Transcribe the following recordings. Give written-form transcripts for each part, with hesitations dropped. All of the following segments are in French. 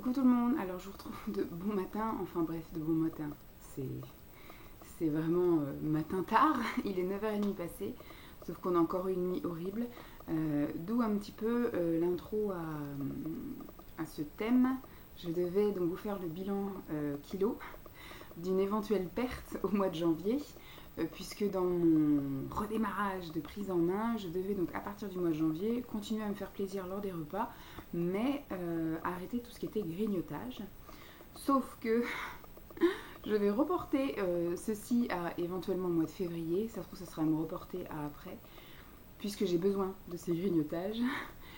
Coucou tout le monde, alors je vous retrouve de bon matin, enfin bref, de bon matin, c'est vraiment matin tard, il est 9h30 passé, sauf qu'on a encore eu une nuit horrible, d'où un petit peu l'intro à ce thème. Je devais donc vous faire le bilan kilo d'une éventuelle perte au mois de janvier, puisque dans mon redémarrage de prise en main, je devais donc à partir du mois de janvier continuer à me faire plaisir lors des repas, mais arrêter tout ce qui était grignotage. Sauf que je vais reporter ceci à éventuellement le mois de février, ça se trouve ça sera me reporter à après, puisque j'ai besoin de ces grignotages.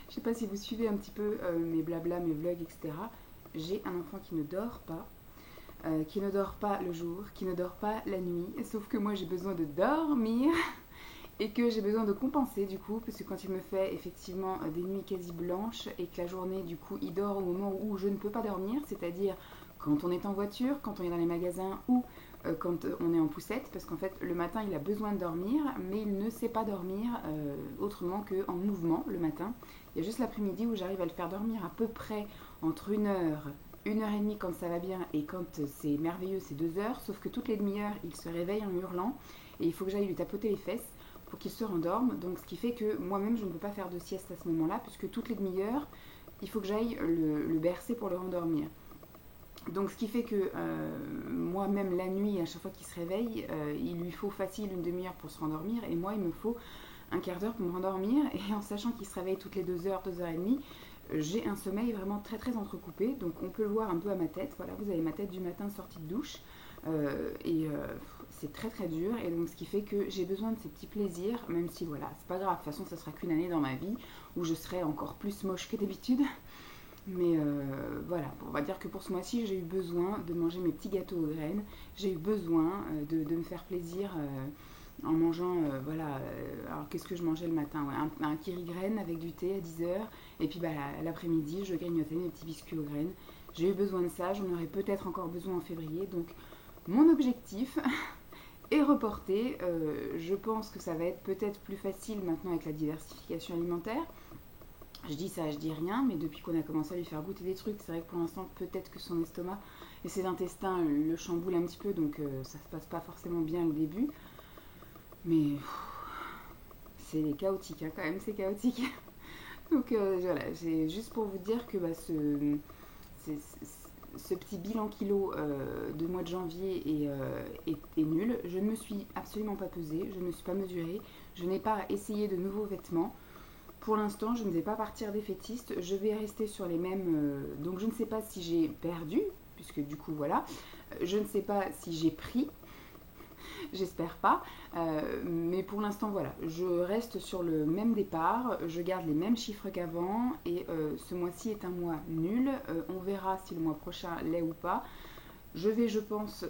Je sais pas si vous suivez un petit peu mes blabla, mes vlogs, etc. J'ai un enfant qui ne dort pas le jour, qui ne dort pas la nuit, sauf que moi j'ai besoin de dormir et que j'ai besoin de compenser du coup, parce que quand il me fait effectivement des nuits quasi blanches et que la journée du coup il dort au moment où je ne peux pas dormir, c'est-à-dire quand on est en voiture, quand on est dans les magasins ou quand on est en poussette, parce qu'en fait le matin il a besoin de dormir, mais il ne sait pas dormir autrement qu'en mouvement le matin. Il y a juste l'après-midi où j'arrive à le faire dormir à peu près entre 1 heure et demie quand ça va bien, et quand c'est merveilleux c'est 2 heures, sauf que toutes les demi-heures il se réveille en hurlant et il faut que j'aille lui tapoter les fesses pour qu'il se rendorme. Donc ce qui fait que moi-même je ne peux pas faire de sieste à ce moment-là, puisque toutes les demi-heures il faut que j'aille le bercer pour le rendormir. Donc ce qui fait que moi-même la nuit, à chaque fois qu'il se réveille, il lui faut facile une demi-heure pour se rendormir, et moi il me faut un quart d'heure pour me rendormir, et en sachant qu'il se réveille toutes les 2 heures, 2 heures et demie, j'ai un sommeil vraiment très très entrecoupé. Donc on peut le voir un peu à ma tête, voilà, vous avez ma tête du matin sortie de douche, c'est très très dur, et donc ce qui fait que j'ai besoin de ces petits plaisirs, même si voilà, c'est pas grave, de toute façon ça sera qu'une année dans ma vie où je serai encore plus moche que d'habitude. Mais voilà, on va dire que pour ce mois-ci, j'ai eu besoin de manger mes petits gâteaux aux graines. J'ai eu besoin de me faire plaisir en mangeant, voilà. Alors qu'est-ce que je mangeais le matin, ouais, un kiri graine avec du thé à 10 heures. Et puis bah, l'après-midi, je grignotais mes petits biscuits aux graines. J'ai eu besoin de ça, j'en aurais peut-être encore besoin en février. Donc mon objectif est reporté. Je pense que ça va être peut-être plus facile maintenant avec la diversification alimentaire. Je dis ça, je dis rien, mais depuis qu'on a commencé à lui faire goûter des trucs, c'est vrai que pour l'instant, peut-être que son estomac et ses intestins le chamboulent un petit peu, donc ça se passe pas forcément bien au début. Mais c'est chaotique, hein, quand même, c'est chaotique. Donc voilà, c'est juste pour vous dire que bah, ce petit bilan kilo de mois de janvier est nul. Je ne me suis absolument pas pesée, je ne me suis pas mesurée, je n'ai pas essayé de nouveaux vêtements. Pour l'instant, je ne vais pas partir défaitiste, je vais rester sur les mêmes. Donc je ne sais pas si j'ai perdu, puisque du coup voilà. Je ne sais pas si j'ai pris, j'espère pas. Mais pour l'instant, voilà. Je reste sur le même départ, je garde les mêmes chiffres qu'avant, et ce mois-ci est un mois nul. On verra si le mois prochain l'est ou pas. Je vais, je pense,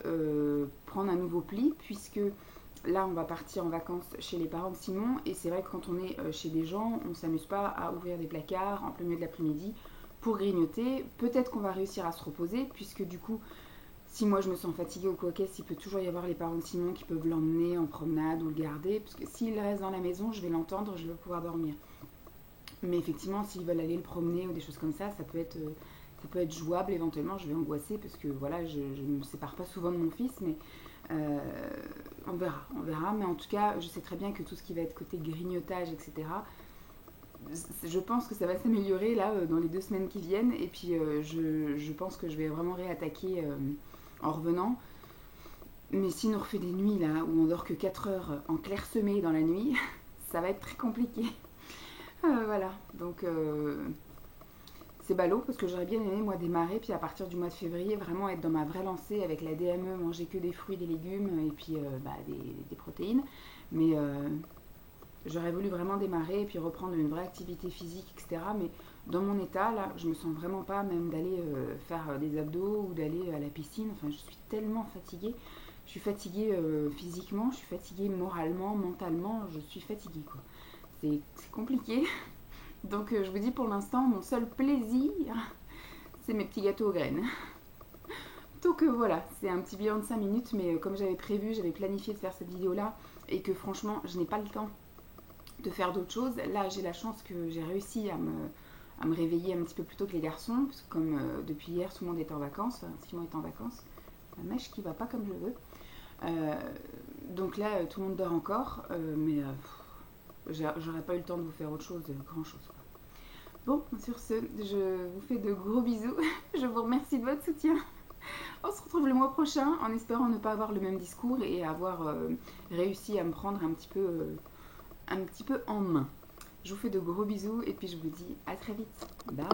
prendre un nouveau pli, puisque là, on va partir en vacances chez les parents de Simon, et c'est vrai que quand on est chez des gens, on ne s'amuse pas à ouvrir des placards en plein milieu de l'après-midi pour grignoter. Peut-être qu'on va réussir à se reposer, puisque du coup, si moi je me sens fatiguée ou quoi qu'est-ce, il peut toujours y avoir les parents de Simon qui peuvent l'emmener en promenade ou le garder, parce que s'il reste dans la maison, je vais l'entendre, je vais pouvoir dormir. Mais effectivement, s'ils veulent aller le promener ou des choses comme ça peut être jouable éventuellement. Je vais angoisser parce que voilà, je ne me sépare pas souvent de mon fils, mais euh, on verra. Mais en tout cas, je sais très bien que tout ce qui va être côté grignotage, etc., je pense que ça va s'améliorer là dans les 2 semaines qui viennent. Et puis je pense que je vais vraiment réattaquer en revenant. Mais si on refait des nuits là où on dort que 4 heures en clairsemé dans la nuit, ça va être très compliqué. Voilà, donc c'est ballot parce que j'aurais bien aimé moi démarrer, puis à partir du mois de février vraiment être dans ma vraie lancée avec la DME, manger que des fruits, des légumes et puis bah, des protéines. Mais j'aurais voulu vraiment démarrer et puis reprendre une vraie activité physique, etc. Mais dans mon état là, je me sens vraiment pas même d'aller faire des abdos ou d'aller à la piscine. Enfin, je suis tellement fatiguée. Je suis fatiguée physiquement, je suis fatiguée moralement, mentalement, je suis fatiguée quoi. C'est compliqué. Donc je vous dis pour l'instant, mon seul plaisir, c'est mes petits gâteaux aux graines. Donc voilà, c'est un petit bilan de 5 minutes, mais comme j'avais prévu, j'avais planifié de faire cette vidéo-là, et que franchement, je n'ai pas le temps de faire d'autres choses. Là, j'ai la chance que j'ai réussi à me réveiller un petit peu plus tôt que les garçons, parce que comme depuis hier tout le monde est en vacances, Simon est en vacances, la mèche qui va pas comme je veux. Donc là tout le monde dort encore, mais j'aurais pas eu le temps de vous faire autre chose, grand chose. Bon, sur ce, je vous fais de gros bisous, je vous remercie de votre soutien. On se retrouve le mois prochain en espérant ne pas avoir le même discours et avoir réussi à me prendre un petit peu en main. Je vous fais de gros bisous et puis je vous dis à très vite. Bye.